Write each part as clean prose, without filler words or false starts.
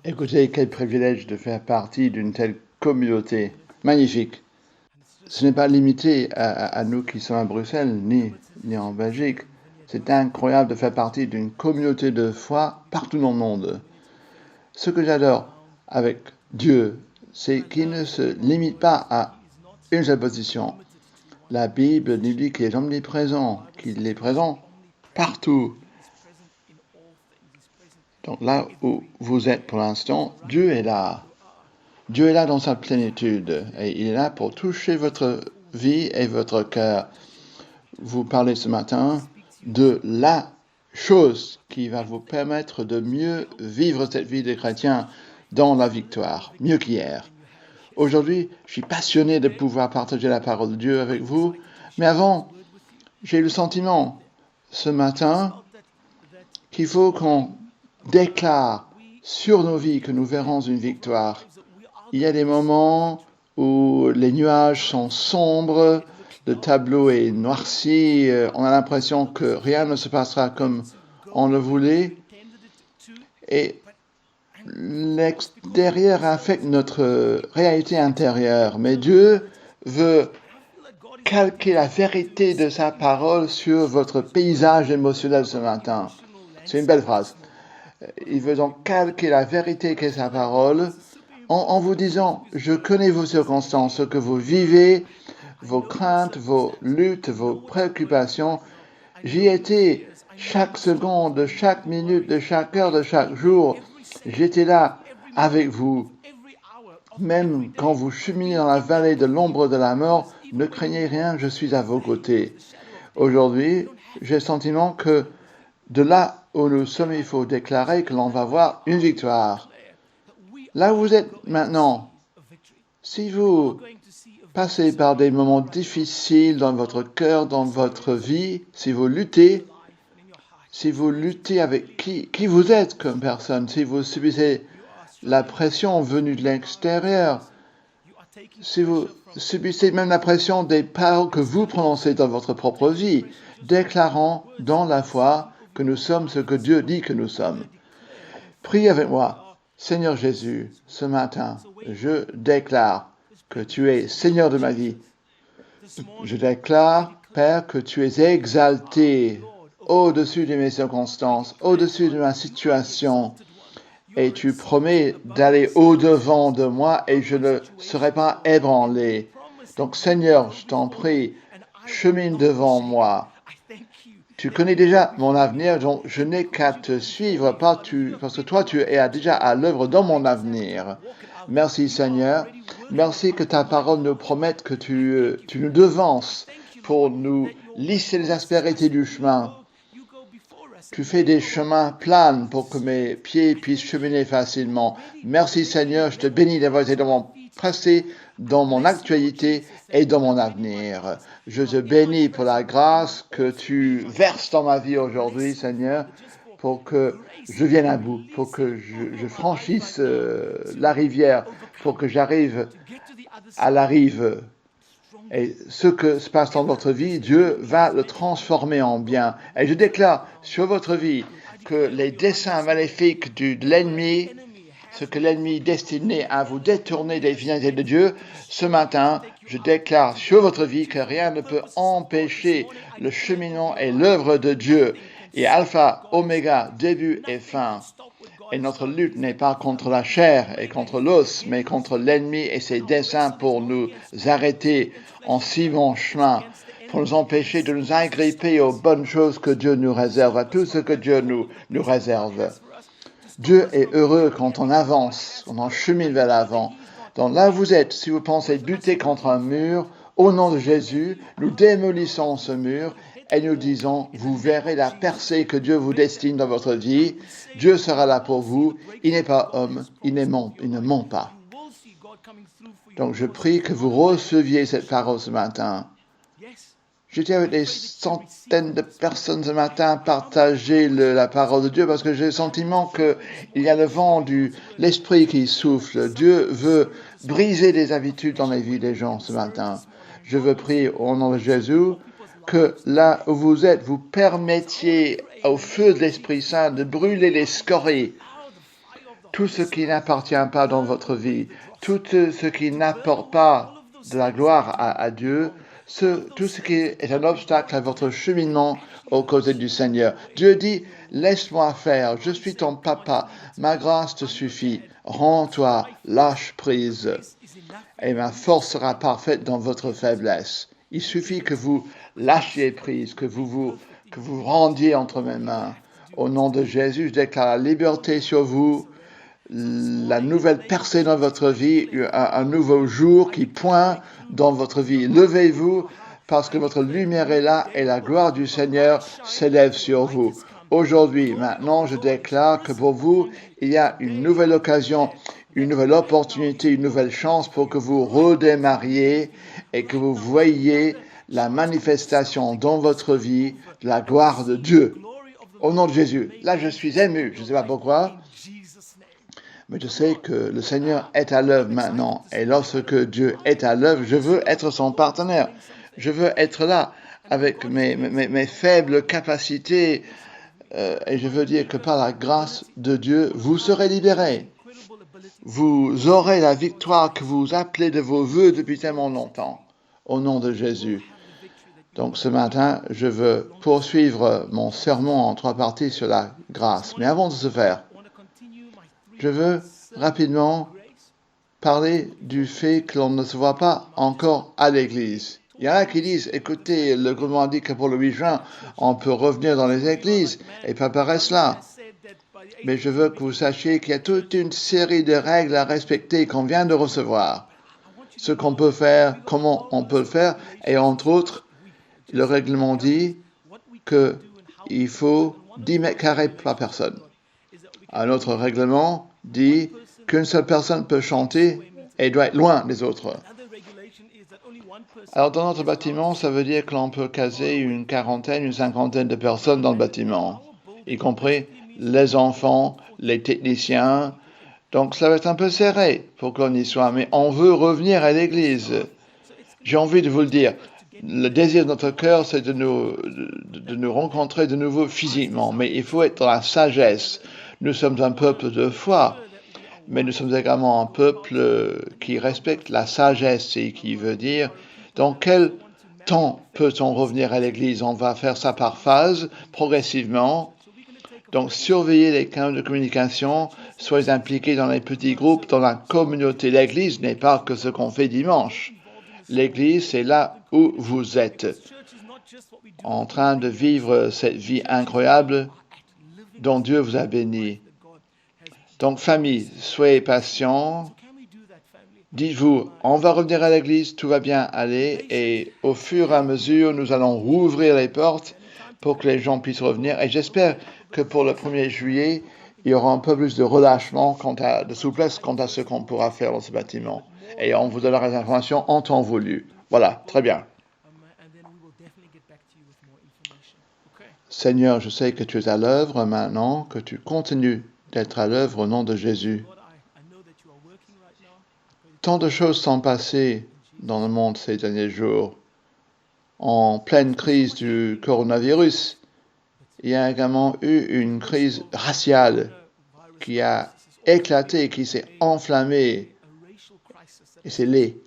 Écoutez, quel privilège de faire partie d'une telle communauté. Magnifique. Ce n'est pas limité à nous qui sommes à Bruxelles, ni en Belgique. C'est incroyable de faire partie d'une communauté de foi partout dans le monde. Ce que j'adore avec Dieu, c'est qu'il ne se limite pas à une seule position. La Bible nous dit qu'il est omniprésent, qu'il est présent partout. Donc là où vous êtes pour l'instant, Dieu est là. Dieu est là dans sa plénitude et il est là pour toucher votre vie et votre cœur. Vous parlez ce matin de la chose qui va vous permettre de mieux vivre cette vie de chrétien dans la victoire, mieux qu'hier. Aujourd'hui, je suis passionné de pouvoir partager la parole de Dieu avec vous, mais avant, j'ai eu le sentiment ce matin qu'il faut qu'on déclare sur nos vies que nous verrons une victoire. Il y a des moments où les nuages sont sombres, le tableau est noirci, on a l'impression que rien ne se passera comme on le voulait. Et l'extérieur affecte notre réalité intérieure. Mais Dieu veut calquer la vérité de sa parole sur votre paysage émotionnel ce matin. C'est une belle phrase. Il veut donc calquer la vérité qu'est sa parole en vous disant, je connais vos circonstances, ce que vous vivez, vos craintes, vos luttes, vos préoccupations. J'y étais chaque seconde, chaque minute, de chaque heure, de chaque jour. J'étais là avec vous. Même quand vous cheminez dans la vallée de l'ombre de la mort, ne craignez rien, je suis à vos côtés. Aujourd'hui, j'ai le sentiment que de là où nous sommes, il faut déclarer que l'on va voir une victoire. Là où vous êtes maintenant, si vous passez par des moments difficiles dans votre cœur, dans votre vie, si vous luttez avec qui vous êtes comme personne, si vous subissez la pression venue de l'extérieur, si vous subissez même la pression des paroles que vous prononcez dans votre propre vie, déclarant dans la foi que nous sommes ce que Dieu dit que nous sommes. Priez avec moi. Seigneur Jésus, ce matin, je déclare que tu es Seigneur de ma vie. Je déclare, Père, que tu es exalté au-dessus de mes circonstances, au-dessus de ma situation. Et tu promets d'aller au-devant de moi et je ne serai pas ébranlé. Donc Seigneur, je t'en prie, chemine devant moi. Tu connais déjà mon avenir, donc je n'ai qu'à te suivre, parce que toi, tu es déjà à l'œuvre dans mon avenir. Merci Seigneur. Merci que ta parole nous promette que tu nous devances pour nous lisser les aspérités du chemin. Tu fais des chemins plans pour que mes pieds puissent cheminer facilement. Merci Seigneur, je te bénis d'avoir été dans mon passé, dans mon actualité et dans mon avenir. Je te bénis pour la grâce que tu verses dans ma vie aujourd'hui, Seigneur, pour que je vienne à bout, pour que je franchisse la rivière, pour que j'arrive à la rive. Et ce que se passe dans votre vie, Dieu va le transformer en bien. Et je déclare sur votre vie que les desseins maléfiques de l'ennemi, ce que l'ennemi destiné à vous détourner des fidélités de Dieu, ce matin, je déclare sur votre vie que rien ne peut empêcher le cheminement et l'œuvre de Dieu. Et alpha, oméga, début et fin. Et notre lutte n'est pas contre la chair et contre l'os, mais contre l'ennemi et ses desseins pour nous arrêter en si bon chemin, pour nous empêcher de nous agripper aux bonnes choses que Dieu nous réserve, à tout ce que Dieu nous réserve. Dieu est heureux quand on avance, quand on chemine vers l'avant. Donc là où vous êtes, si vous pensez buter contre un mur, au nom de Jésus, nous démolissons ce mur et nous disons, vous verrez la percée que Dieu vous destine dans votre vie. Dieu sera là pour vous. Il n'est pas homme, il ne ment pas. Donc je prie que vous receviez cette parole ce matin. J'étais avec des centaines de personnes ce matin à partager la parole de Dieu parce que j'ai le sentiment qu'il y a le vent de l'esprit qui souffle. Dieu veut briser des habitudes dans les vies des gens ce matin. Je veux prier au nom de Jésus que là où vous êtes, vous permettiez au feu de l'Esprit Saint de brûler les scories, tout ce qui n'appartient pas dans votre vie, tout ce qui n'apporte pas de la gloire à Dieu, tout ce qui est un obstacle à votre cheminement aux côtés du Seigneur. Dieu dit, laisse-moi faire, je suis ton papa, ma grâce te suffit, rends-toi, lâche prise, et ma force sera parfaite dans votre faiblesse. Il suffit que vous lâchiez prise, que vous rendiez entre mes mains. Au nom de Jésus, je déclare la liberté sur vous, la nouvelle percée dans votre vie, un nouveau jour qui pointe dans votre vie. Levez-vous parce que votre lumière est là et la gloire du Seigneur s'élève sur vous. Aujourd'hui, maintenant, je déclare que pour vous, il y a une nouvelle occasion, une nouvelle opportunité, une nouvelle chance pour que vous redémarriez et que vous voyiez la manifestation dans votre vie de la gloire de Dieu. Au nom de Jésus. Là, je suis ému. Je ne sais pas pourquoi. Mais je sais que le Seigneur est à l'œuvre maintenant. Et lorsque Dieu est à l'œuvre, je veux être son partenaire. Je veux être là avec mes faibles capacités. Et je veux dire que par la grâce de Dieu, vous serez libérés. Vous aurez la victoire que vous appelez de vos voeux depuis tellement longtemps. Au nom de Jésus. Donc ce matin, je veux poursuivre mon sermon en 3 parties sur la grâce. Mais avant de ce faire, je veux rapidement parler du fait que l'on ne se voit pas encore à l'église. Il y en a qui disent, écoutez, le gouvernement dit que pour le 8 juin, on peut revenir dans les églises et préparer cela. Mais je veux que vous sachiez qu'il y a toute une série de règles à respecter qu'on vient de recevoir. Ce qu'on peut faire, comment on peut le faire, et entre autres, le règlement dit qu'il faut 10 mètres carrés par personne. Un autre règlement dit qu'une seule personne peut chanter et doit être loin des autres. Alors dans notre bâtiment, ça veut dire que l'on peut caser une quarantaine, une cinquantaine de personnes dans le bâtiment, y compris les enfants, les techniciens. Donc ça va être un peu serré pour qu'on y soit, mais on veut revenir à l'église. J'ai envie de vous le dire. Le désir de notre cœur, c'est de nous rencontrer de nouveau physiquement, mais il faut être dans la sagesse. Nous sommes un peuple de foi, mais nous sommes également un peuple qui respecte la sagesse et qui veut dire dans quel temps peut-on revenir à l'église. On va faire ça par phase, progressivement. Donc, surveillez les canaux de communication, soyez impliqués dans les petits groupes, dans la communauté. L'église n'est pas que ce qu'on fait dimanche. L'église, c'est là où vous êtes, en train de vivre cette vie incroyable dont Dieu vous a béni. Donc, famille, soyez patients. Dites-vous, on va revenir à l'église, tout va bien aller, et au fur et à mesure, nous allons rouvrir les portes pour que les gens puissent revenir. Et j'espère que pour le 1er juillet, il y aura un peu plus de relâchement, de souplesse quant à ce qu'on pourra faire dans ce bâtiment. Et on vous donnera les informations en temps voulu. Voilà, très bien. Seigneur, je sais que tu es à l'œuvre maintenant, que tu continues d'être à l'œuvre au nom de Jésus. Tant de choses sont passées dans le monde ces derniers jours. En pleine crise du coronavirus, il y a également eu une crise raciale qui a éclaté, qui s'est enflammée. Et c'est laid.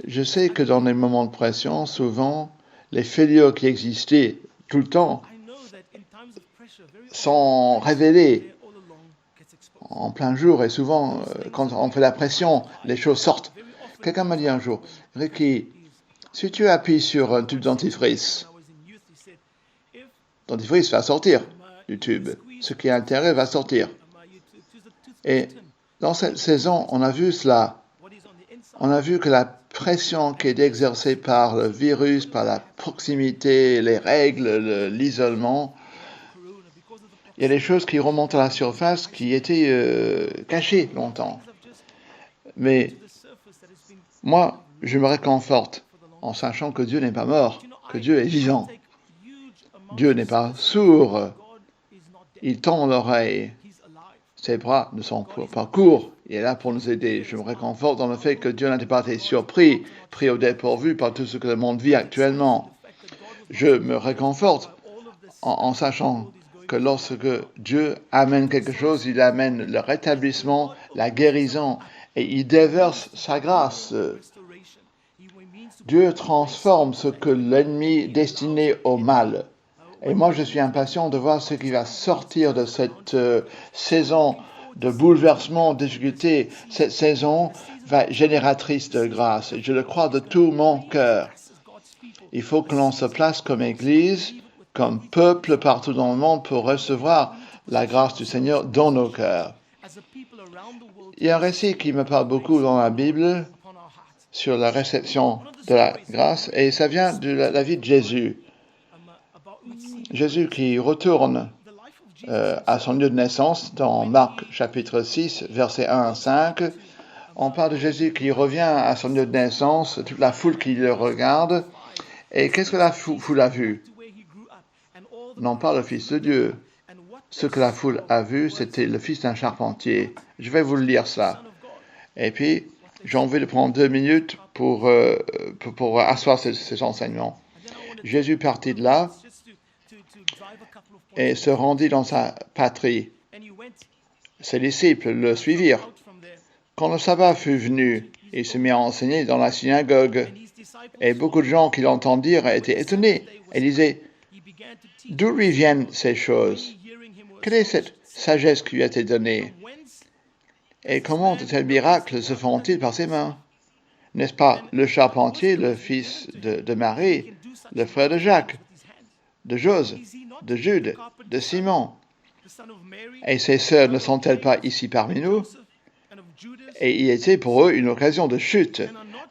Je sais que dans les moments de pression, souvent, les fêlures qui existaient tout le temps sont révélées en plein jour. Et souvent, quand on fait la pression, les choses sortent. Quelqu'un m'a dit un jour, Ricky, si tu appuies sur un tube dentifrice va sortir du tube. Ce qui est à l'intérieur va sortir. Et dans cette saison, on a vu cela. On a vu que la pression qui est exercée par le virus, par la proximité, les règles, l'isolement, il y a des choses qui remontent à la surface qui étaient cachées longtemps. Mais moi, je me réconforte en sachant que Dieu n'est pas mort, que Dieu est vivant. Dieu n'est pas sourd. Il tend l'oreille. Ses bras ne sont pas courts. Il est là pour nous aider. Je me réconforte dans le fait que Dieu n'a pas été surpris, pris au dépourvu par tout ce que le monde vit actuellement. Je me réconforte en sachant que lorsque Dieu amène quelque chose, il amène le rétablissement, la guérison, et il déverse sa grâce. Dieu transforme ce que l'ennemi destinait au mal. Et moi, je suis impatient de voir ce qui va sortir de cette saison de bouleversement, de difficulté. Cette saison va être génératrice de grâce. Je le crois de tout mon cœur. Il faut que l'on se place comme Église, comme peuple partout dans le monde pour recevoir la grâce du Seigneur dans nos cœurs. Il y a un récit qui me parle beaucoup dans la Bible sur la réception de la grâce, et ça vient de la vie de Jésus. Jésus qui retourne à son lieu de naissance dans Marc chapitre 6, versets 1 à 5. On parle de Jésus qui revient à son lieu de naissance, toute la foule qui le regarde. Et qu'est-ce que la foule a vu? Non pas le Fils de Dieu. Ce que la foule a vu, c'était le fils d'un charpentier. Je vais vous le lire ça. Et puis, j'ai envie de prendre 2 minutes pour asseoir ces enseignements. Jésus partit de là et se rendit dans sa patrie. Ses disciples le suivirent. Quand le sabbat fut venu, il se mit à enseigner dans la synagogue. Et beaucoup de gens qui l'entendirent étaient étonnés et disaient « D'où lui viennent ces choses? Quelle est cette sagesse qui lui a été donnée? Et comment de tels miracles se font-ils par ses mains? N'est-ce pas le charpentier, le fils de Marie, le frère de Jacques, de Jose, de Jude, de Simon? Et ses sœurs ne sont-elles pas ici parmi nous? » Et il était pour eux une occasion de chute.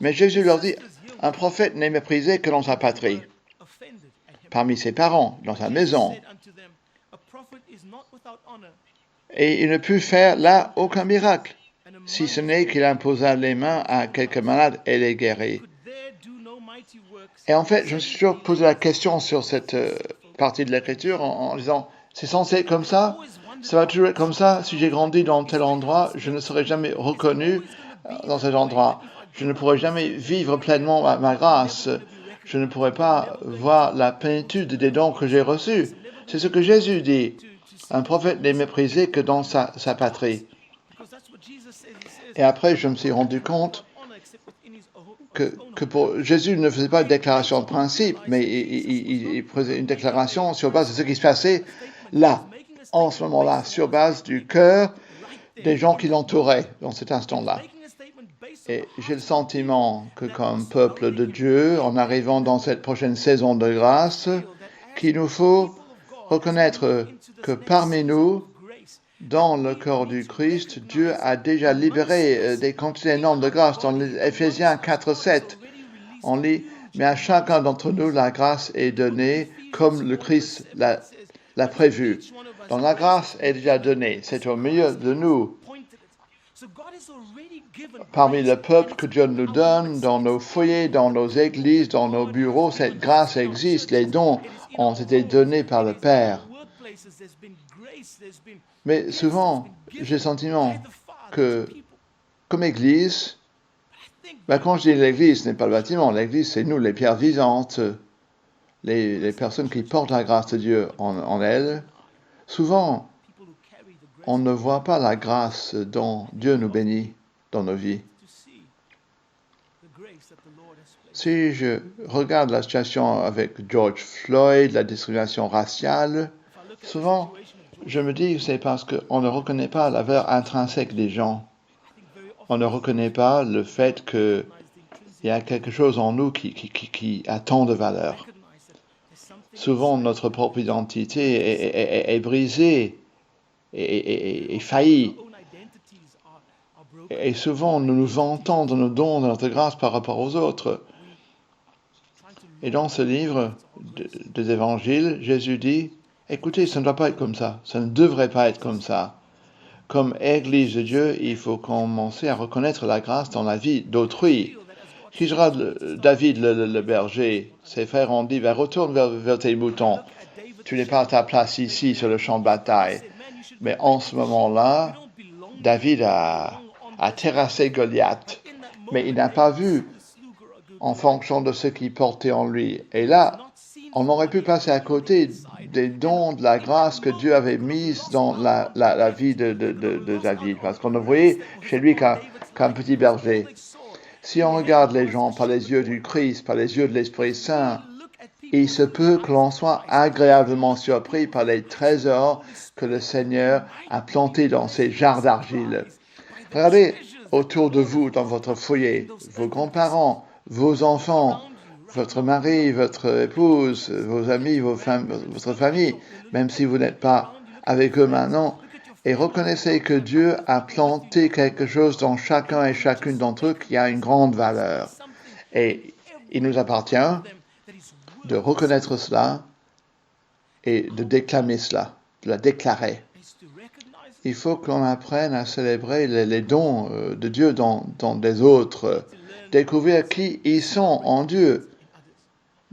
Mais Jésus leur dit, un prophète n'est méprisé que dans sa patrie, parmi ses parents, dans sa maison. Et il ne put faire là aucun miracle, si ce n'est qu'il imposa les mains à quelques malades et les guérit. Et en fait, je me suis toujours posé la question sur cette partie de l'Écriture en disant, c'est censé être comme ça? Ça va toujours être comme ça? Si j'ai grandi dans tel endroit, je ne serai jamais reconnu dans cet endroit. Je ne pourrai jamais vivre pleinement ma grâce. Je ne pourrai pas voir la plénitude des dons que j'ai reçus. C'est ce que Jésus dit. Un prophète n'est méprisé que dans sa patrie. Et après, je me suis rendu compte que pour Jésus ne faisait pas de déclaration de principe, mais il faisait une déclaration sur base de ce qui se passait là, en ce moment-là, sur base du cœur des gens qui l'entouraient dans cet instant-là. Et j'ai le sentiment que comme peuple de Dieu, en arrivant dans cette prochaine saison de grâce, qu'il nous faut reconnaître que parmi nous, dans le corps du Christ, Dieu a déjà libéré des quantités énormes de grâce. Dans Éphésiens 4, 7, on lit « Mais à chacun d'entre nous, la grâce est donnée comme le Christ l'a prévu. » Donc la grâce est déjà donnée. C'est au milieu de nous. Parmi le peuple que Dieu nous donne, dans nos foyers, dans nos églises, dans nos bureaux, cette grâce existe. Les dons ont été donnés par le Père. Mais souvent, j'ai le sentiment que, comme Église, quand je dis l'Église, ce n'est pas le bâtiment. L'Église, c'est nous, les pierres vivantes, les personnes qui portent la grâce de Dieu en elles. Souvent, on ne voit pas la grâce dont Dieu nous bénit dans nos vies. Si je regarde la situation avec George Floyd, la discrimination raciale, souvent, je me dis que c'est parce qu'on ne reconnaît pas la valeur intrinsèque des gens. On ne reconnaît pas le fait qu'il y a quelque chose en nous qui a tant de valeur. Souvent, notre propre identité est brisée et faillie. Et souvent, nous nous vantons de nos dons, de notre grâce par rapport aux autres. Et dans ce livre des évangiles, Jésus dit, écoutez, ça ne doit pas être comme ça. Ça ne devrait pas être comme ça. Comme Église de Dieu, il faut commencer à reconnaître la grâce dans la vie d'autrui. Si je regarde David le berger, ses frères ont dit, retourne vers tes moutons. Tu n'es pas à ta place ici sur le champ de bataille. Mais en ce moment-là, David a terrassé Goliath. Mais il n'a pas vu en fonction de ce qu'il portait en lui. Et là, on aurait pu passer à côté des dons de la grâce que Dieu avait mise dans la vie de David, parce qu'on ne voyait chez lui qu'un petit berger. Si on regarde les gens par les yeux du Christ, par les yeux de l'Esprit Saint, il se peut que l'on soit agréablement surpris par les trésors que le Seigneur a plantés dans ces jarres d'argile. Regardez autour de vous, dans votre foyer, vos grands-parents, vos enfants, votre mari, votre épouse, vos amis, votre famille, même si vous n'êtes pas avec eux maintenant, et reconnaissez que Dieu a planté quelque chose dans chacun et chacune d'entre eux qui a une grande valeur. Et il nous appartient de reconnaître cela et de déclamer cela, de la déclarer. Il faut qu'on apprenne à célébrer les dons de Dieu dans les autres, découvrir qui ils sont en Dieu,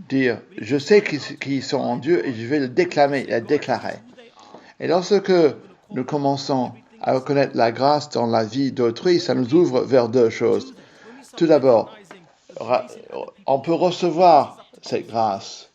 dire « je sais qui ils sont en Dieu et je vais le déclamer, le déclarer ». Et lorsque nous commençons à reconnaître la grâce dans la vie d'autrui, ça nous ouvre vers deux choses. Tout d'abord, on peut recevoir cette grâce.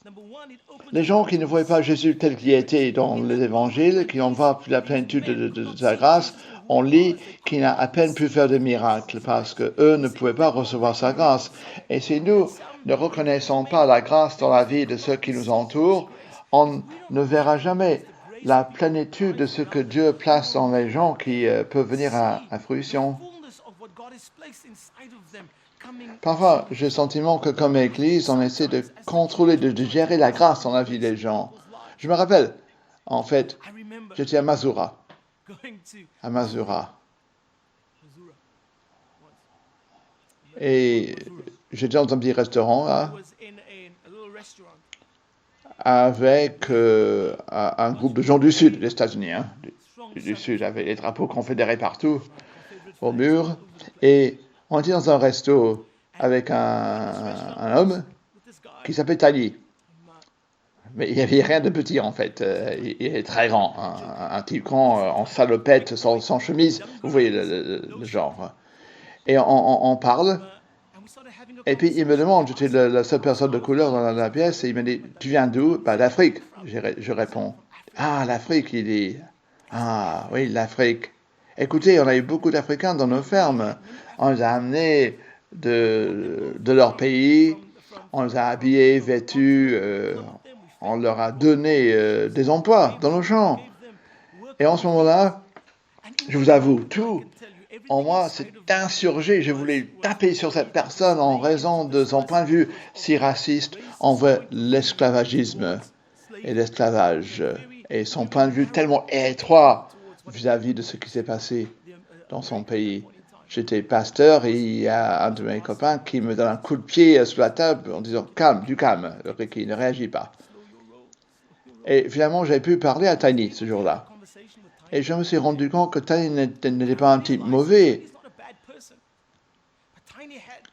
Les gens qui ne voyaient pas Jésus tel qu'il était dans les évangiles, qui n'ont pas la plénitude de sa grâce, on lit qu'il n'a à peine pu faire des miracles parce qu'eux ne pouvaient pas recevoir sa grâce. Et si nous ne reconnaissons pas la grâce dans la vie de ceux qui nous entourent, on ne verra jamais la plénitude de ce que Dieu place dans les gens qui peuvent venir à fruition. Parfois, j'ai le sentiment que comme Église, on essaie de contrôler, de gérer la grâce dans la vie des gens. Je me rappelle, en fait, j'étais à Masura. Et j'étais dans un petit restaurant là, avec un groupe de gens du Sud, des États-Unis, du Sud, avec les drapeaux confédérés partout, au mur. Et on était dans un resto avec un homme qui s'appelait Tali. Mais il n'y avait rien de petit en fait. Il est très grand, un type grand en salopette, sans chemise. Vous voyez le genre. Et on parle. Et puis il me demande, j'étais la seule personne de couleur dans la pièce, et il me dit, tu viens d'où? D'Afrique. Je réponds. Ah, l'Afrique, il dit. Ah, oui, l'Afrique. Écoutez, on a eu beaucoup d'Africains dans nos fermes. On les a amenés de leur pays, on les a habillés, vêtus, on leur a donné des emplois dans nos champs. Et en ce moment-là, je vous avoue, tout en moi s'est insurgé. Je voulais taper sur cette personne en raison de son point de vue si raciste envers l'esclavagisme et l'esclavage. Et son point de vue tellement étroit vis-à-vis de ce qui s'est passé dans son pays. J'étais pasteur et il y a un de mes copains qui me donne un coup de pied sur la table en disant « Calme, du calme, Ricky, ne réagis pas ». Et finalement, j'ai pu parler à Tiny ce jour-là. Et je me suis rendu compte que Tiny n'était pas un type mauvais.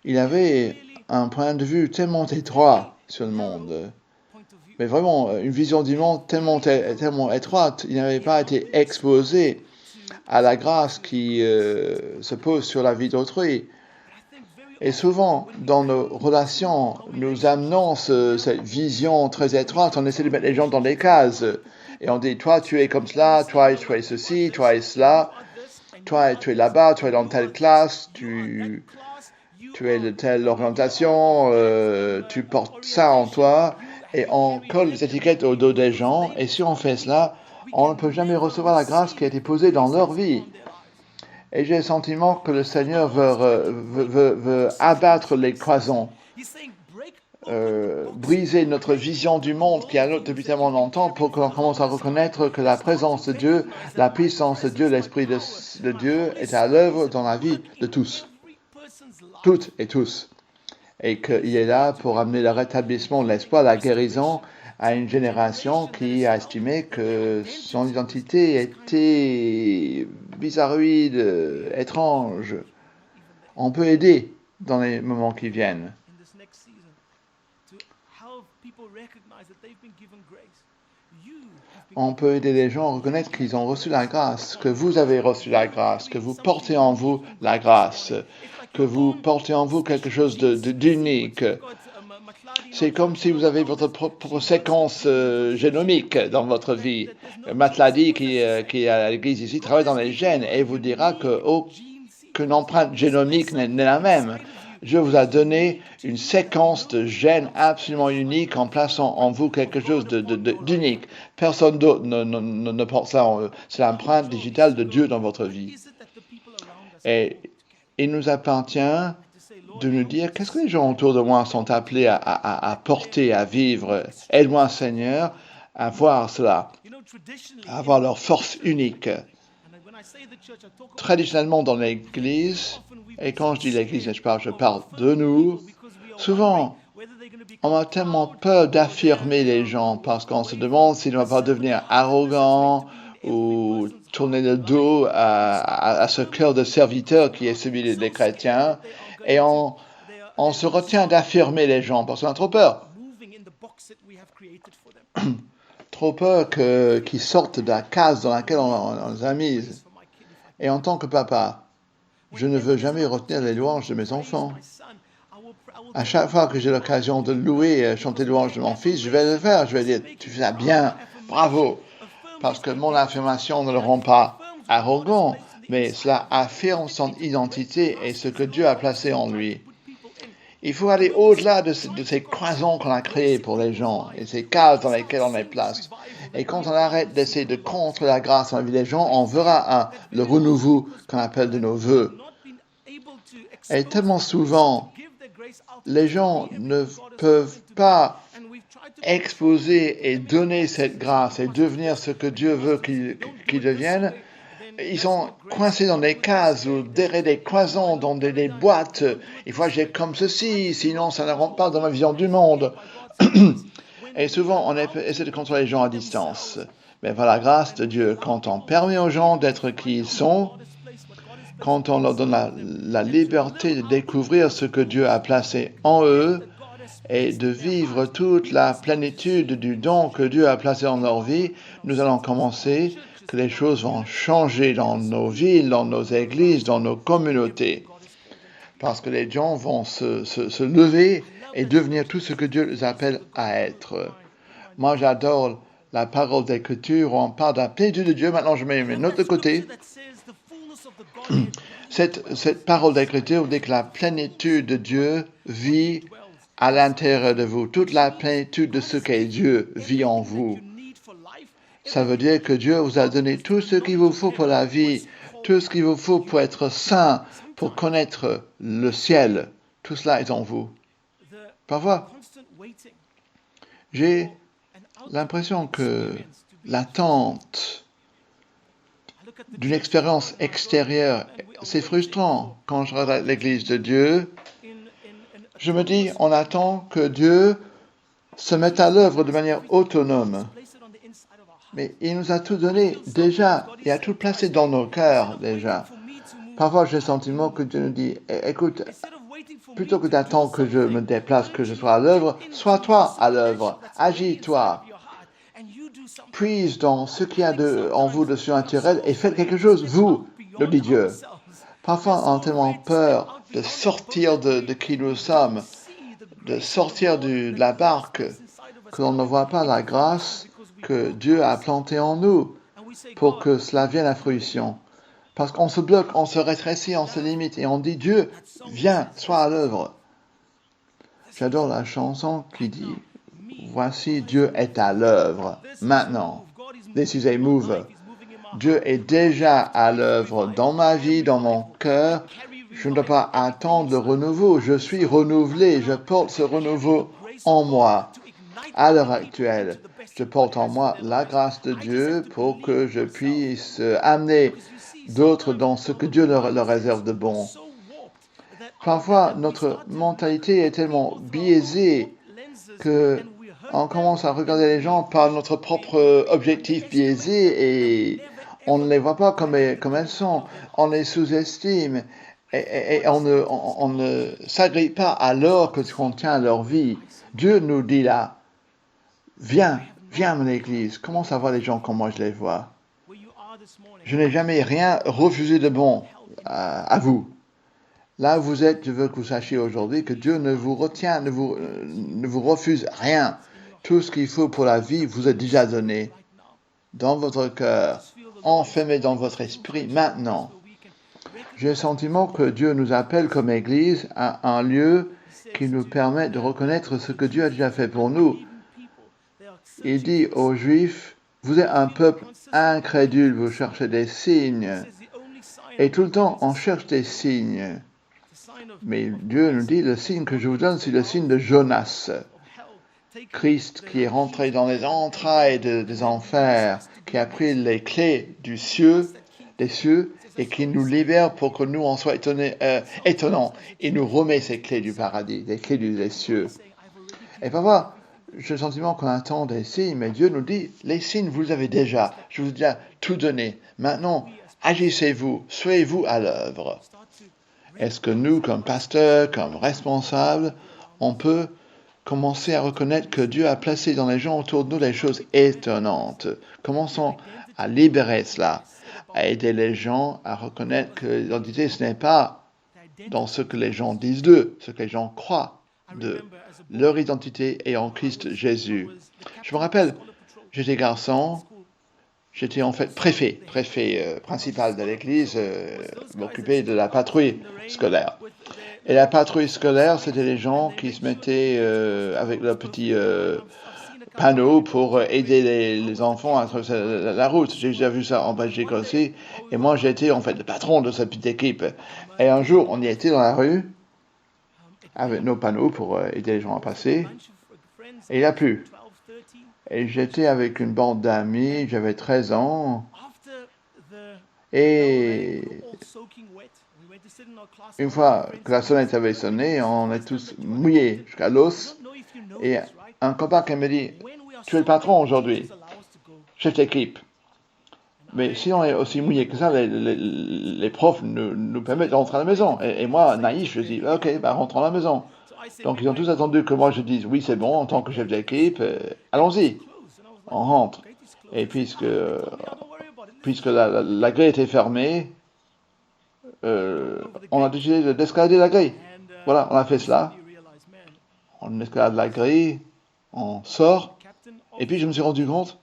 Il avait un point de vue tellement étroit sur le monde. Mais vraiment, une vision du monde tellement étroite. Il n'avait pas été exposé à la grâce qui se pose sur la vie d'autrui. Et souvent, dans nos relations, nous amenons cette vision très étroite. On essaie de mettre les gens dans des cases. Et on dit, toi, tu es comme cela, toi, tu es ceci, toi, tu es cela. Toi, tu es là-bas, tu es dans telle classe, tu es de telle orientation, tu portes ça en toi. Et on colle des étiquettes au dos des gens. Et si on fait cela, on ne peut jamais recevoir la grâce qui a été posée dans leur vie. Et j'ai le sentiment que le Seigneur veut abattre les cloisons, briser notre vision du monde qui est nôtre depuis tellement longtemps pour qu'on commence à reconnaître que la présence de Dieu, la puissance de Dieu, l'Esprit de Dieu est à l'œuvre dans la vie de tous, toutes et tous. Et qu'il est là pour amener le rétablissement, l'espoir, la guérison à une génération qui a estimé que son identité était bizarroïde, étrange. On peut aider dans les moments qui viennent. On peut aider les gens à reconnaître qu'ils ont reçu la grâce, que vous avez reçu la grâce, que vous portez en vous la grâce, que vous portez en vous quelque chose d'unique. C'est comme si vous avez votre propre séquence génomique dans votre vie. Matt Lady, qui est à l'église ici, travaille dans les gènes et vous dira qu'une empreinte génomique n'est la même. Dieu vous a donné une séquence de gènes absolument unique en plaçant en vous quelque chose d'unique. Personne d'autre ne porte ça en eux. C'est l'empreinte digitale de Dieu dans votre vie. Et il nous appartient de nous dire qu'est-ce que les gens autour de moi sont appelés à porter, à vivre. Aide-moi, Seigneur, à voir cela, à avoir leur force unique. Traditionnellement dans l'Église, et quand je dis l'Église, je parle de nous, souvent, on a tellement peur d'affirmer les gens parce qu'on se demande s'ils ne vont pas devenir arrogants ou tourner le dos à ce cœur de serviteur qui est celui des chrétiens. Et on se retient d'affirmer les gens parce qu'on a trop peur. Trop peur qu'ils sortent de la case dans laquelle on les a mises. Et en tant que papa, je ne veux jamais retenir les louanges de mes enfants. À chaque fois que j'ai l'occasion de louer et chanter les louanges de mon fils, je vais le faire. Je vais dire, tu fais ça bien, bravo. Parce que mon affirmation ne le rend pas arrogant, mais cela affirme son identité et ce que Dieu a placé en lui. Il faut aller au-delà de ces cloisons qu'on a créées pour les gens et ces cases dans lesquelles on les place. Et quand on arrête d'essayer de contre la grâce dans la vie des gens, on verra le renouveau qu'on appelle de nos vœux. Et tellement souvent, les gens ne peuvent pas exposer et donner cette grâce et devenir ce que Dieu veut qu'ils deviennent. Ils sont coincés dans des cases ou derrière des cloisons, dans des boîtes. Il faut agir comme ceci, sinon ça ne rentre pas dans ma vision du monde. Et souvent, on essaie de contrôler les gens à distance. Mais par la grâce de Dieu, quand on permet aux gens d'être qui ils sont, quand on leur donne la liberté de découvrir ce que Dieu a placé en eux et de vivre toute la plénitude du don que Dieu a placé en leur vie, nous allons commencer que les choses vont changer dans nos villes, dans nos églises, dans nos communautés. Parce que les gens vont se lever et devenir tout ce que Dieu les appelle à être. Moi, j'adore la parole d'Écriture où on parle de la plénitude de Dieu. Maintenant, je mets mes notes de côté. Cette parole d'Écriture dit que la plénitude de Dieu vit à l'intérieur de vous. Toute la plénitude de ce qu'est Dieu vit en vous. Ça veut dire que Dieu vous a donné tout ce qu'il vous faut pour la vie, tout ce qu'il vous faut pour être saint, pour connaître le ciel. Tout cela est en vous. Parfois, j'ai l'impression que l'attente d'une expérience extérieure, c'est frustrant. Quand je regarde l'Église de Dieu, je me dis, on attend que Dieu se mette à l'œuvre de manière autonome. Mais il nous a tout donné déjà, il a tout placé dans nos cœurs déjà. Parfois, j'ai le sentiment que Dieu nous dit, écoute, plutôt que d'attendre que je me déplace, que je sois à l'œuvre, sois toi à l'œuvre, agis-toi. Puise dans ce qu'il y a en vous de surnaturel et faites quelque chose, vous, le dit Dieu. Parfois, on a tellement peur de sortir de qui nous sommes, de sortir de la barque, que l'on ne voit pas la grâce que Dieu a plantée en nous pour que cela vienne à fruition. Parce qu'on se bloque, on se rétrécit, on se limite et on dit Dieu, viens, sois à l'œuvre. J'adore la chanson qui dit voici Dieu est à l'œuvre maintenant. This is a mover. Dieu est déjà à l'œuvre dans ma vie, dans mon cœur. Je ne dois pas attendre le renouveau. Je suis renouvelé. Je porte ce renouveau en moi. À l'heure actuelle, je porte en moi la grâce de Dieu pour que je puisse amener d'autres dans ce que Dieu leur réserve de bon. Parfois, notre mentalité est tellement biaisée qu'on commence à regarder les gens par notre propre objectif biaisé et on ne les voit pas comme elles sont. On les sous-estime et on ne s'agrée pas à l'or que contient leur vie. Dieu nous dit là, viens à mon église, commence à voir les gens comme moi je les vois. Je n'ai jamais rien refusé de bon à vous. Là où vous êtes, je veux que vous sachiez aujourd'hui que Dieu ne vous retient, ne vous refuse rien. Tout ce qu'il faut pour la vie vous est déjà donné dans votre cœur, enfermé dans votre esprit maintenant. J'ai le sentiment que Dieu nous appelle comme Église à un lieu qui nous permet de reconnaître ce que Dieu a déjà fait pour nous. Il dit aux Juifs, vous êtes un peuple incrédule, vous cherchez des signes. Et tout le temps, on cherche des signes. Mais Dieu nous dit, le signe que je vous donne, c'est le signe de Jonas. Christ qui est rentré dans les entrailles des enfers, qui a pris les clés des cieux, et qui nous libère pour que nous en soyons étonnants. Il nous remet ces clés du paradis, les clés des cieux. Et parfois, j'ai le sentiment qu'on attend des signes, mais Dieu nous dit, les signes, vous les avez déjà. Je vous ai déjà tout donné. Maintenant, agissez-vous, soyez-vous à l'œuvre. Est-ce que nous, comme pasteurs, comme responsables, on peut commencer à reconnaître que Dieu a placé dans les gens autour de nous des choses étonnantes? Commençons à libérer cela, à aider les gens à reconnaître que l'identité, ce n'est pas dans ce que les gens disent d'eux, ce que les gens croient d'eux. Leur identité est en Christ Jésus. Je me rappelle, j'étais garçon, j'étais en fait préfet principal de l'église, m'occupé de la patrouille scolaire. Et la patrouille scolaire, c'était les gens qui se mettaient avec leur petit panneau pour aider les enfants à traverser la route. J'ai déjà vu ça en Belgique aussi. Et moi, j'étais en fait le patron de cette petite équipe. Et un jour, on y était dans la rue avec nos panneaux pour aider les gens à passer. Et il a plu. Et j'étais avec une bande d'amis, j'avais 13 ans. Et une fois que la sonnette avait sonné, on est tous mouillés jusqu'à l'os. Et un copain qui me dit, tu es le patron aujourd'hui, chef d'équipe. Mais si on est aussi mouillé que ça, les profs nous permettent de rentrer à la maison. Et moi, naïf, je dis, ok, rentrons à la maison. Donc ils ont tous attendu que moi je dise, oui c'est bon, en tant que chef d'équipe, allons-y, on rentre. Et puisque la grille était fermée, on a décidé d'escalader la grille. Voilà, on a fait cela. On escalade la grille, on sort, et puis je me suis rendu compte,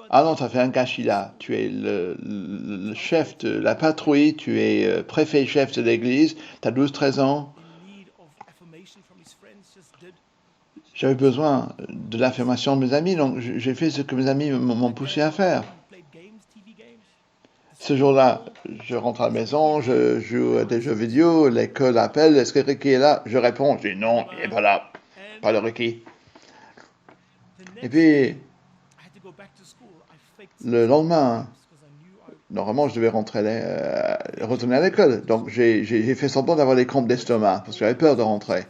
ah non, tu as fait un gâchis là. Tu es le chef de la patrouille, tu es préfet-chef de l'église, tu as 12-13 ans. J'avais besoin de l'affirmation de mes amis, donc j'ai fait ce que mes amis m'ont poussé à faire. Ce jour-là, je rentre à la maison, je joue à des jeux vidéo, l'école appelle, est-ce que Ricky est là? Je réponds, je dis non, il n'est pas là, pas le Ricky. Et puis, le lendemain, normalement, je devais retourner à l'école. Donc, j'ai fait semblant d'avoir des crampes d'estomac, parce que j'avais peur de rentrer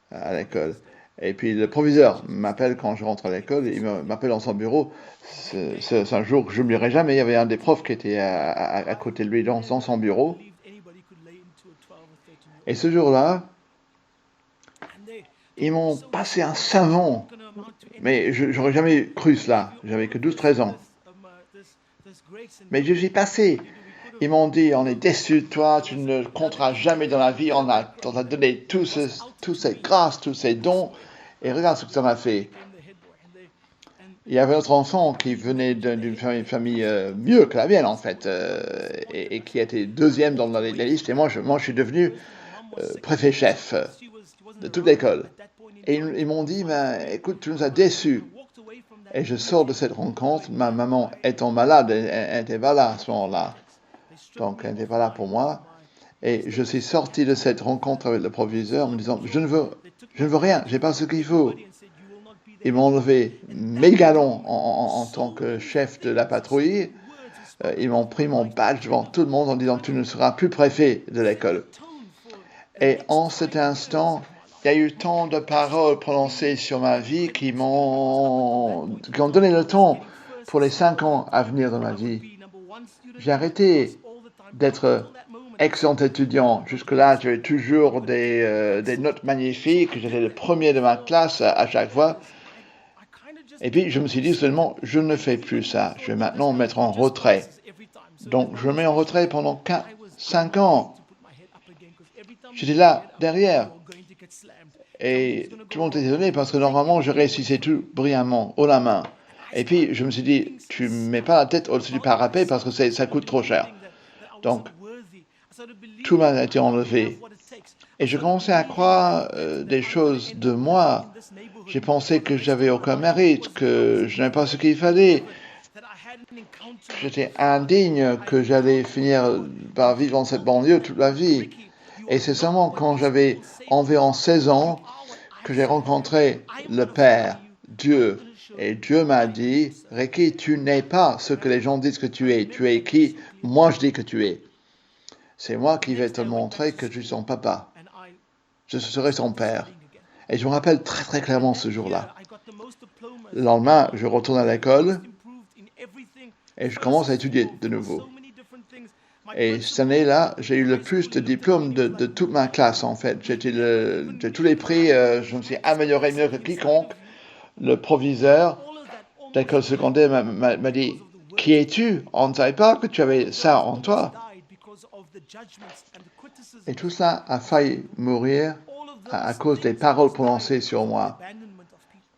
à l'école. Et puis, le proviseur m'appelle quand je rentre à l'école, il m'appelle dans son bureau. C'est un jour que je n'oublierai jamais. Il y avait un des profs qui était à côté de lui dans son bureau. Et ce jour-là, ils m'ont passé un savon. Mais j'aurais jamais cru cela. J'avais que 12-13 ans. Mais je suis passé. Ils m'ont dit, on est déçus de toi, tu ne compteras jamais dans la vie, on t'a donné tous ces grâces, tous ces dons, et regarde ce que ça m'a fait. Il y avait notre enfant qui venait d'une famille mieux que la mienne, en fait, et qui était deuxième dans la liste, et moi je suis devenu préfet-chef de toute l'école. Et ils m'ont dit, écoute, tu nous as déçus. Et je sors de cette rencontre, ma maman étant malade, elle n'était pas là à ce moment-là. Donc, elle n'était pas là pour moi. Et je suis sorti de cette rencontre avec le proviseur en me disant, je ne veux rien, je n'ai pas ce qu'il faut. Ils m'ont enlevé mes galons en tant que chef de la patrouille. Ils m'ont pris mon badge devant tout le monde en disant, tu ne seras plus préfet de l'école. Et en cet instant, il y a eu tant de paroles prononcées sur ma vie qui ont donné le ton pour les 5 ans à venir de ma vie. J'ai arrêté d'être excellent étudiant. Jusque-là, j'avais toujours des notes magnifiques. J'étais le premier de ma classe à chaque fois. Et puis, je me suis dit seulement, je ne fais plus ça. Je vais maintenant me mettre en retrait. Donc, je me mets en retrait pendant 5 ans. J'étais là, derrière. Et tout le monde était étonné parce que normalement, je réussissais tout brillamment, haut la main. Et puis, je me suis dit, tu ne mets pas la tête au-dessus du parapet parce que ça coûte trop cher. Donc, tout m'a été enlevé. Et je commençais à croire des choses de moi. J'ai pensé que j'avais aucun mérite, que je n'avais pas ce qu'il fallait, que j'étais indigne, que j'allais finir par vivre dans cette banlieue toute la vie. Et c'est seulement quand j'avais environ 16 ans que j'ai rencontré le Père, Dieu. Et Dieu m'a dit, Ricky, tu n'es pas ce que les gens disent que tu es. Tu es qui moi je dis que tu es. C'est moi qui vais te montrer que je suis son papa. Je serai son père. Et je me rappelle très très clairement ce jour-là. Le lendemain, je retourne à l'école et je commence à étudier de nouveau. Et cette année-là, j'ai eu le plus de diplômes de toute ma classe, en fait. J'ai tous les prix, je me suis amélioré mieux que quiconque. Le proviseur d'école secondaire m'a dit, « Qui es-tu? On ne savait pas que tu avais ça en toi. » Et tout cela a failli mourir à cause des paroles prononcées sur moi,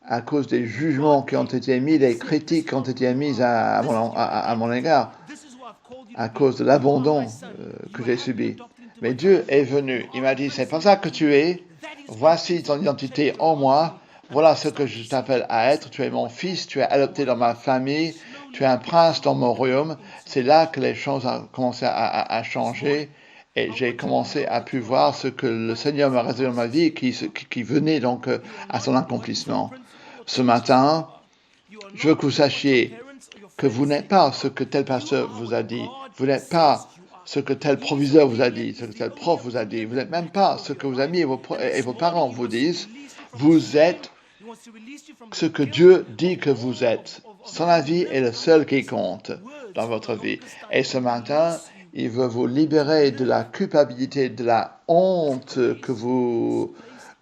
à cause des jugements qui ont été mis, des critiques qui ont été mises à mon égard, à cause de l'abandon que j'ai subi. Mais Dieu est venu, il m'a dit, c'est pas ça que tu es, voici ton identité en moi, voilà ce que je t'appelle à être, tu es mon fils, tu es adopté dans ma famille, tu es un prince dans mon royaume. C'est là que les choses ont commencé à changer et j'ai commencé à pu voir ce que le Seigneur m'a réservé dans ma vie qui venait donc à son accomplissement. Ce matin, je veux que vous sachiez que vous n'êtes pas ce que tel pasteur vous a dit. Vous n'êtes pas ce que tel proviseur vous a dit, ce que tel prof vous a dit. Vous n'êtes même pas ce que vos amis et vos parents vous disent. Vous êtes ce que Dieu dit que vous êtes. Son avis est le seul qui compte dans votre vie. Et ce matin, il veut vous libérer de la culpabilité, de la honte que vous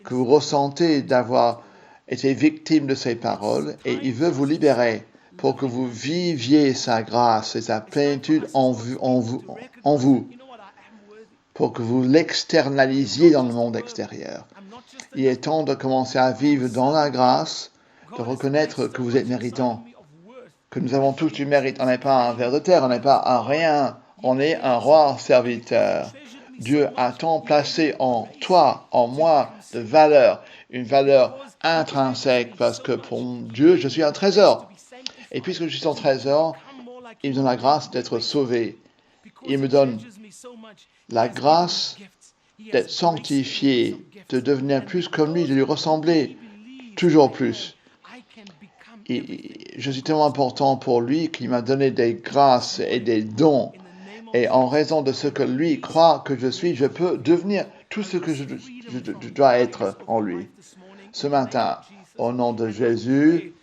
ressentez d'avoir été victime de ces paroles. Et il veut vous libérer pour que vous viviez sa grâce et sa plénitude en vous, pour que vous l'externalisiez dans le monde extérieur. Il est temps de commencer à vivre dans la grâce, de reconnaître que vous êtes méritant, que nous avons tous du mérite. On n'est pas un ver de terre, on n'est pas un rien, on est un roi serviteur. Dieu a tant placé en toi, en moi, de valeur, une valeur intrinsèque, parce que pour Dieu, je suis un trésor. Et puisque je suis son trésor, il me donne la grâce d'être sauvé. Il me donne la grâce d'être sanctifié, de devenir plus comme lui, de lui ressembler toujours plus. Et je suis tellement important pour lui qu'il m'a donné des grâces et des dons. Et en raison de ce que lui croit que je suis, je peux devenir tout ce que je dois être en lui. Ce matin, au nom de Jésus,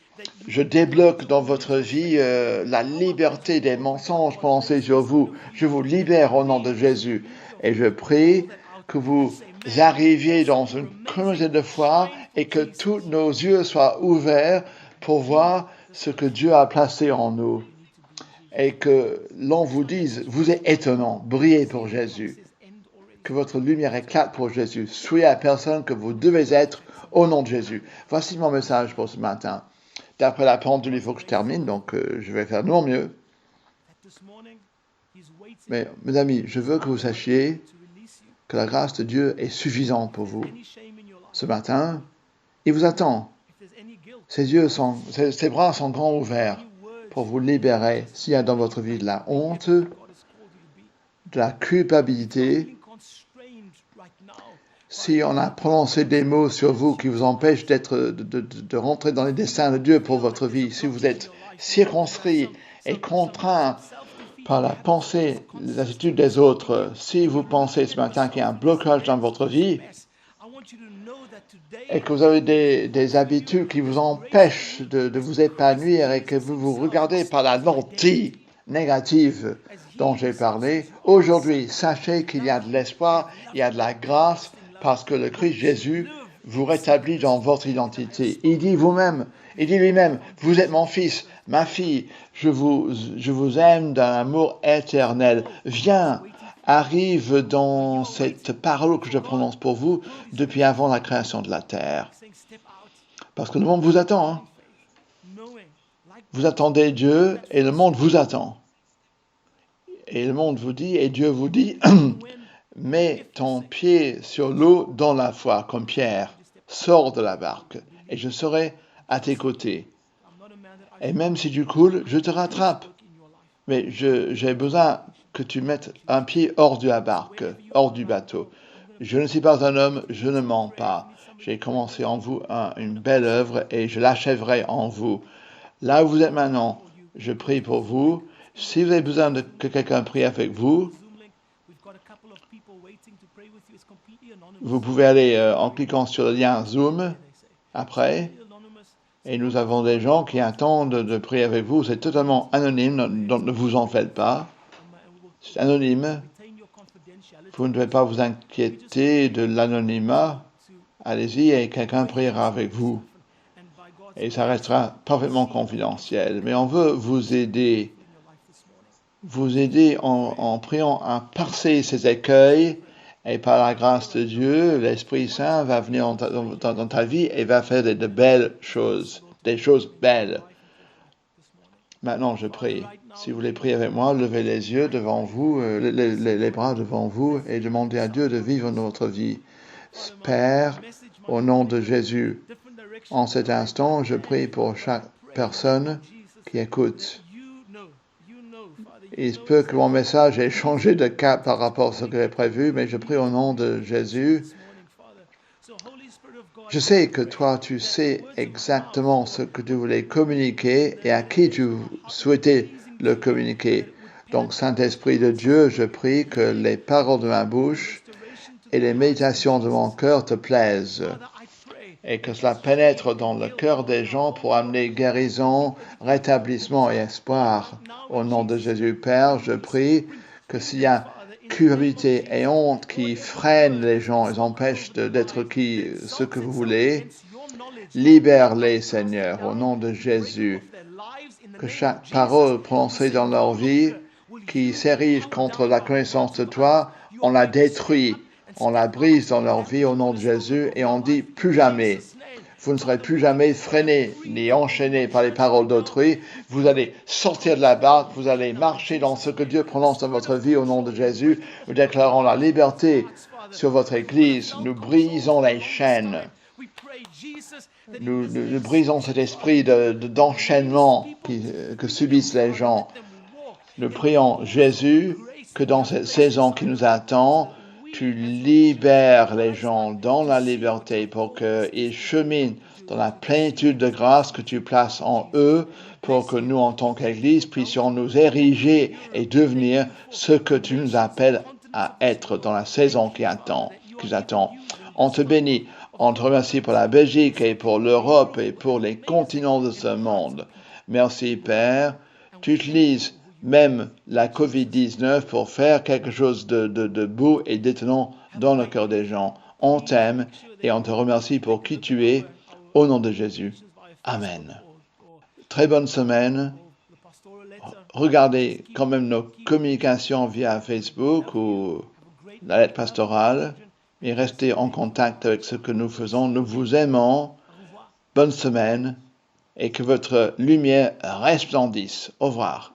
je débloque dans votre vie la liberté des mensonges prononcés sur vous. Je vous libère au nom de Jésus. Et je prie que vous arriviez dans une communauté de foi et que tous nos yeux soient ouverts pour voir ce que Dieu a placé en nous. Et que l'on vous dise, vous êtes étonnant, brillez pour Jésus. Que votre lumière éclate pour Jésus. Soyez la personne que vous devez être au nom de Jésus. Voici mon message pour ce matin. D'après la pendule, il faut que je termine, donc je vais faire de mon mieux. Mais, mes amis, je veux que vous sachiez que la grâce de Dieu est suffisante pour vous. Ce matin, il vous attend. Ses bras sont grands ouverts pour vous libérer s'il y a dans votre vie de la honte, de la culpabilité. Si on a prononcé des mots sur vous qui vous empêchent de rentrer dans les desseins de Dieu pour votre vie, si vous êtes circonscrit et contraint par la pensée, les attitudes des autres, si vous pensez ce matin qu'il y a un blocage dans votre vie et que vous avez des habitudes qui vous empêchent de vous épanouir et que vous vous regardez par la lentille négative dont j'ai parlé, aujourd'hui, sachez qu'il y a de l'espoir, il y a de la grâce, parce que le Christ Jésus vous rétablit dans votre identité. Il dit lui-même, vous êtes mon fils, ma fille, je vous aime d'un amour éternel. Viens arrive dans cette parole que je prononce pour vous depuis avant la création de la terre. Parce que le monde vous attend. Hein. Vous attendez Dieu et le monde vous attend. Et le monde vous dit, et Dieu vous dit, mets ton pied sur l'eau dans la foi, comme Pierre, sors de la barque, et je serai à tes côtés. Et même si tu coules, je te rattrape. Mais j'ai besoin que tu mettes un pied hors de la barque, hors du bateau. Je ne suis pas un homme, je ne mens pas. J'ai commencé en vous une belle œuvre et je l'achèverai en vous. Là où vous êtes maintenant, je prie pour vous. Si vous avez besoin que quelqu'un prie avec vous, vous pouvez aller en cliquant sur le lien Zoom après. Et nous avons des gens qui attendent de prier avec vous. C'est totalement anonyme, donc ne vous en faites pas. C'est anonyme. Vous ne devez pas vous inquiéter de l'anonymat. Allez-y et quelqu'un priera avec vous. Et ça restera parfaitement confidentiel. Mais on veut vous aider en priant à passer ces écueils. Et par la grâce de Dieu, l'Esprit Saint va venir dans ta vie et va faire de belles choses, des choses belles. Maintenant, je prie. Si vous voulez prier avec moi, levez les yeux devant vous, les bras devant vous et demandez à Dieu de vivre notre vie. Père, au nom de Jésus, en cet instant, je prie pour chaque personne qui écoute. Il se peut que mon message ait changé de cap par rapport à ce que j'ai prévu, mais je prie au nom de Jésus. Je sais que toi, tu sais exactement ce que tu voulais communiquer et à qui tu souhaitais le communiquer. Donc, Saint-Esprit de Dieu, je prie que les paroles de ma bouche et les méditations de mon cœur te plaisent et que cela pénètre dans le cœur des gens pour amener guérison, rétablissement et espoir. Au nom de Jésus, Père, je prie que s'il y a culpabilité et honte qui freinent les gens et empêchent d'être ce que vous voulez, libère-les, Seigneur, au nom de Jésus. Que chaque parole prononcée dans leur vie qui s'érige contre la connaissance de toi, on la détruit, on la brise dans leur vie au nom de Jésus et on dit plus jamais. Vous ne serez plus jamais freiné ni enchaîné par les paroles d'autrui. Vous allez sortir de la barque, vous allez marcher dans ce que Dieu prononce dans votre vie au nom de Jésus. Nous déclarons la liberté sur votre Église. Nous brisons les chaînes. Nous brisons cet esprit d'enchaînement que subissent les gens. Nous prions Jésus que dans cette saison qui nous attend, tu libères les gens dans la liberté pour qu'ils cheminent dans la plénitude de grâce que tu places en eux pour que nous, en tant qu'Église, puissions nous ériger et devenir ce que tu nous appelles à être dans la saison qui attend. On te bénit, on te remercie pour la Belgique et pour l'Europe et pour les continents de ce monde. Merci Père, tu utilises même la COVID-19 pour faire quelque chose de beau et d'étonnant dans le cœur des gens. On t'aime et on te remercie pour qui tu es, au nom de Jésus. Amen. Très bonne semaine. Regardez quand même nos communications via Facebook ou la lettre pastorale et restez en contact avec ce que nous faisons. Nous vous aimons. Bonne semaine et que votre lumière resplendisse. Au revoir.